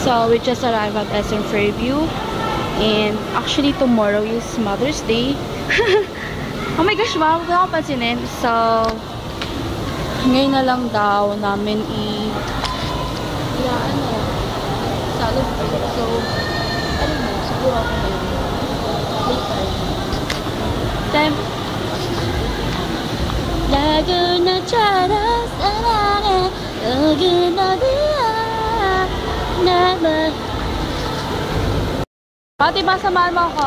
So we just arrived at SM Fairview. And actually tomorrow is Mother's Day. Oh my gosh, wow, wala ko pansinin. So ngayon na lang daw namin celebrate. So I don't know, siguro ako na yun. Then Laguna Chara Sarare Laguna Dia Nama. Pati ba samahan mo ako?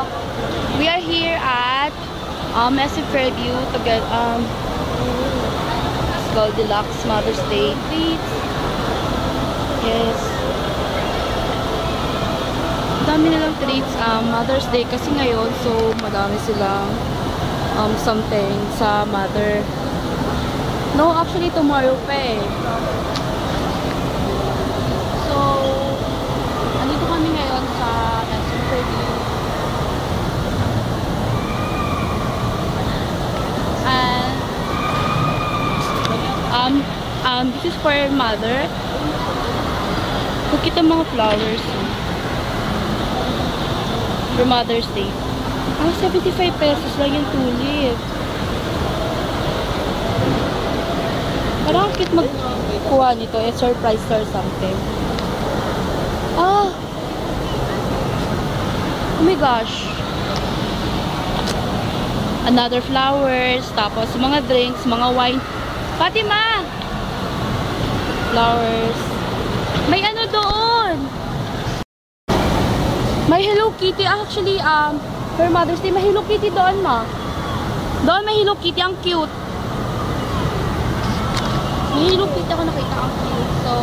We are here at SM Fairview to get Goldilocks Mother's Day treats. Yes. Dami nilang treats Mother's Day kasi ngayon, so madami silang something sa mother. No, actually tomorrow pa eh. So andito kami ngayon sa SM Fairview. And this is for mother. Kita mga flowers for Mother's Day. 75 pesos lang yung tulip. Parang kit magkuha nito. Surprise or something. Oh my gosh. Another flowers. Tapos mga drinks, mga wine. Fatima! Flowers. May ano doon? May Hello Kitty. Actually, for Mother's Day, may Hello Kitty doon, ma. Doon may Hello Kitty. Ang cute. May Hello Kitty ako nakita. Ang cute. So,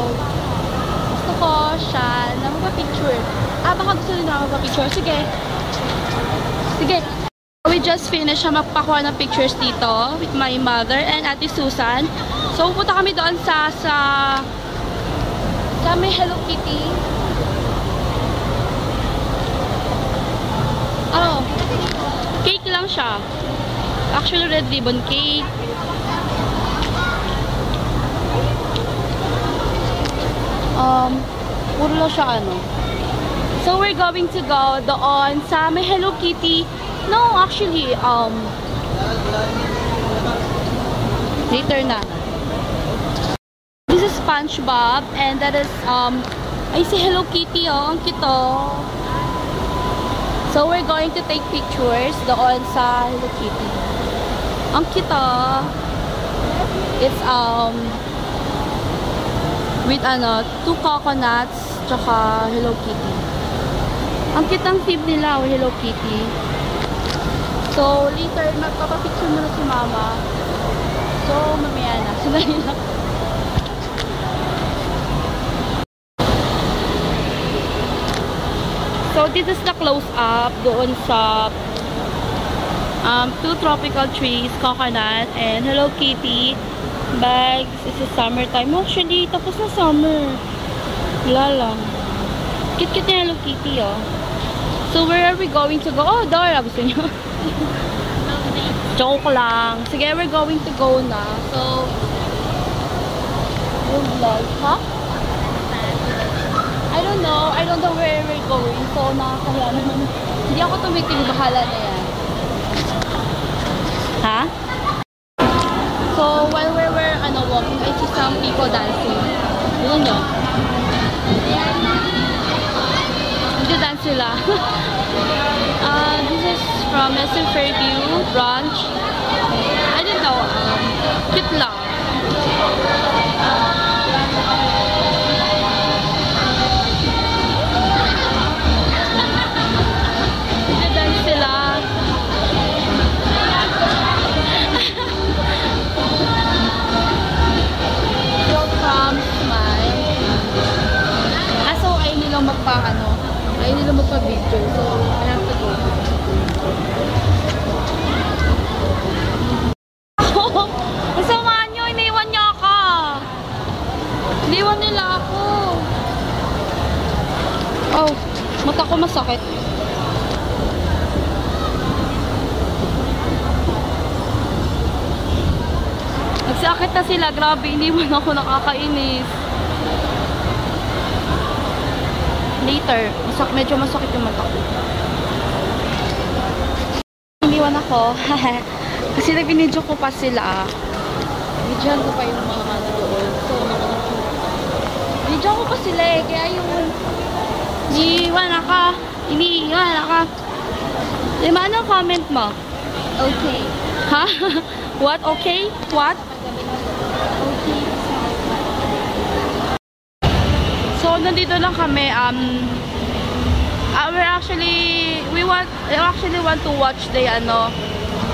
gusto ko siya na magpa-picture. Baka gusto rin na magpa-picture. Sige. Sige. We just finished magpakuha ng pictures dito with my mother and Ate Susan. So, pupunta kami doon sa may Hello Kitty. Oh, cake lang siya. Actually, red ribbon cake. Puro lang siya ano. So, we're going to go doon sa may Hello Kitty. No, actually, later na. This is SpongeBob, and that is, I see Hello Kitty, oh, ang cute, oh. So, we're going to take pictures doon sa Hello Kitty. Ang cute, oh. It's, with, 2 coconuts, tsaka Hello Kitty. Ang cute ang theme nila, oh, Hello Kitty. So, later, magpapapicture muna si Mama. So, mamaya na. Sundali lang. So, this is the close-up doon sa 2 tropical trees, coconut, and Hello Kitty bags. This is summertime. Actually, tapos na summer. Wala lang. Cute-cute na Hello Kitty, oh. So, where are we going to go? Oh, Dora, gusto nyo? Joke lang. Sige, we're going to go na. So, we'll vlog, huh? I don't know where we're going. So, nakakaya naman. Hindi ako tumiting. Bahala na yan. Ha? So, while we were walking, I see some people dancing. Yun yun. Dance sila. This is from SM Fairview branch. I don't know. Cute lang. Dance sila. Welcome, smile. So ay nilang ay nila magpa-video. So, I have to go. Kasama nyo, iniwan niya ako. Iniwan nila ako. Oh, mata ko masakit. Nagsakit na sila. Grabe, iniwan ako, nakakainis. Later. Medyo masakit yung mata ko. Iniwan ako. Kasi nag-video ko pa sila. Videohan ko pa yung mga ano doon. So, video ko pa sila eh. Kaya yung iniwan ako. Lima, ano comment mo? Okay. Ha? What? Okay? What? Okay. So, nandito lang kami. We actually want to watch the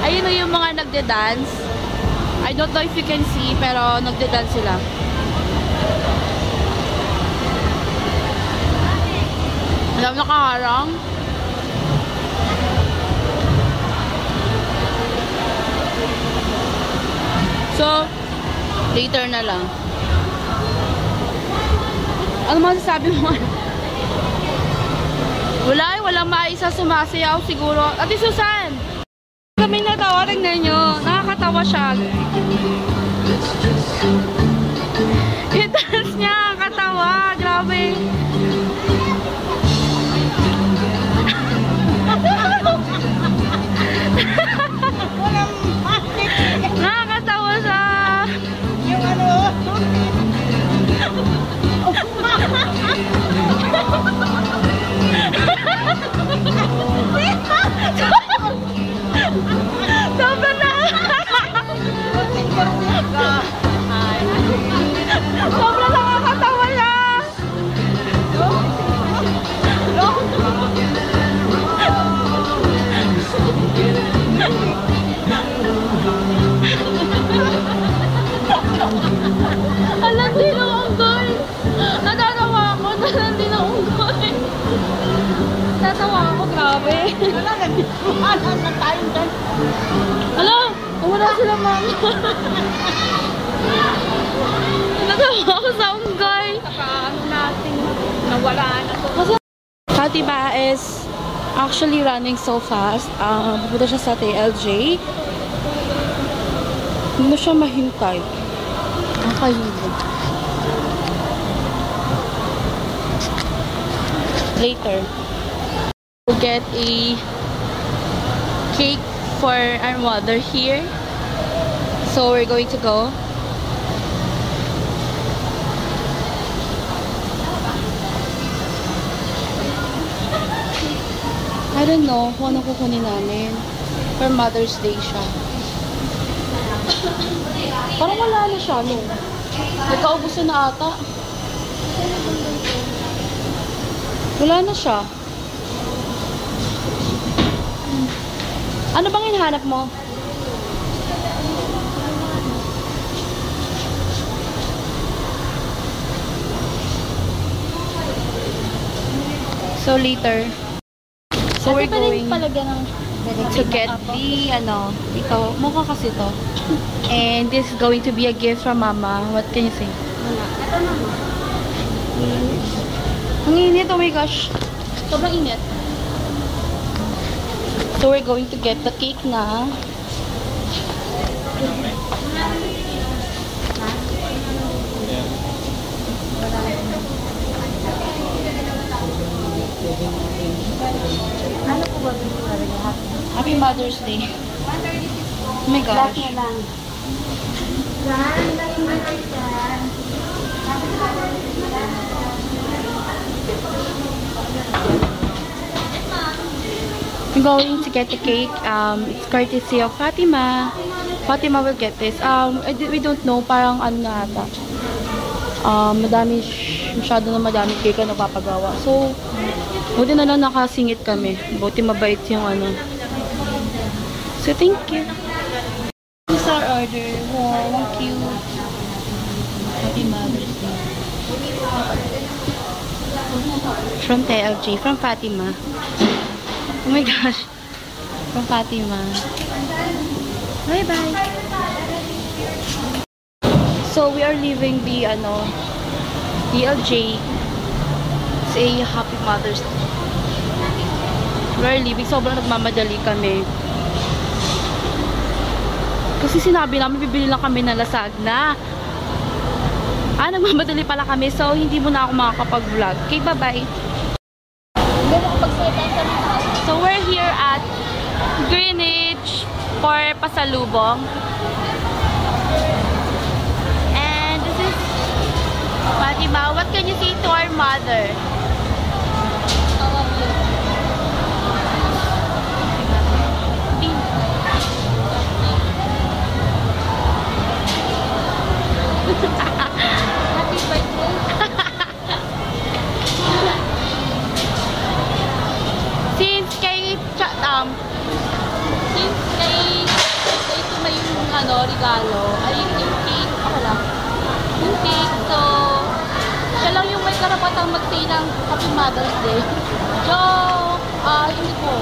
ayun yung mga nagde-dance. I don't know if you can see, pero nagde-dance sila. Alam, nakaharang. So, later na lang. Ano masasabi mo? Walang maisa sumasayaw siguro. Ate Susan! Kami natawa, tingnan nyo. Nakakatawa siya. Yung dance niya, katawa. Grabe. Nakakatawa siya. Yung ano? Sobrang na. Sobrang nakakatawa lang. Alam din ang unggoy. Natatawa ako. Alam din ang unggoy. Natatawa ako. Grabe. Wala na tayong dyan. Alam, wala sila mama. Natawa ako sa unggoy. Paano natin nawala na to. Fatima is actually running so fast. Pupunta siya sa TLJ. Hindi mo siya mahintay. Nakahilog. Later, we'll get a cake for our mother here. So we're going to go. I don't know kung ano kukunin namin. For Mother's Day siya. Parang wala na siya, no? Nagkaubos na ata. Wala na siya. Ano bang hinahanap mo? So later. So we're going to get the ito, mukha kasi to. And this is going to be a gift from Mama. What can you say? Ito na. Ang init, oh my gosh. Sobrang init. So we're going to get the cake na. Ano po ba ito? Happy Mother's Day. Oh my gosh. Lahat na lang. I'm going to get the cake. It's courtesy of Fatima. Fatima will get this. We don't know, parang ano na ata. Masyado na madami cake na napapagawa. So, buti na lang nakasingit kami. Buti mabait yung ano. So, thank you. This is our order. Wow, cute. Happy Mother's Day. From TLG, from Fatima. Oh my gosh. From Fatima. Bye-bye. So, we are leaving the, TLJ. Say Happy Mother's Day. We are leaving. Sobrang nagmamadali kami. Kasi sinabi namin, bibili lang kami ng lasagna. Nagmamadali pala kami. So, hindi mo na ako makakapag-vlog. Okay, bye-bye. So we're here at Greenwich for pasalubong. And this is Fatima. What can you say to our mother? I love you. Happy birthday. Since kay may yung regalo, ay yung cake, ako lang. Yung cake, so, siya lang yung may karapatang mag-say ng Happy Mother's Day. Joke! Hindi po.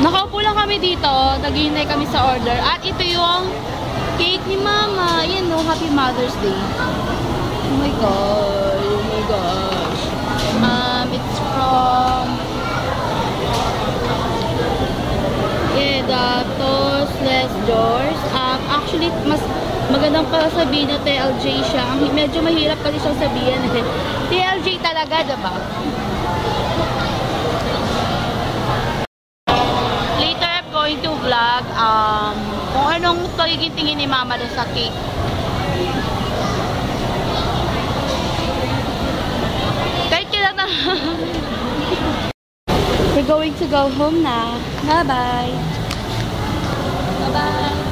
Nakaupo lang kami dito, naghihintay kami sa order. At ito yung cake ni Mama. Yan no, Happy Mother's Day. Oh my God. Oh my gosh. It's from Datos Les Doors. Actually, mas magandang pa sabihin na TLJ siya. Medyo mahirap kasi siyang sabihin. TLJ talaga, diba? Later, I'm going to vlog kung anong pagiging tingin ni Mama doon sa cake. Kahit kailan na. We're going to go home na. Bye-bye. Bye-bye.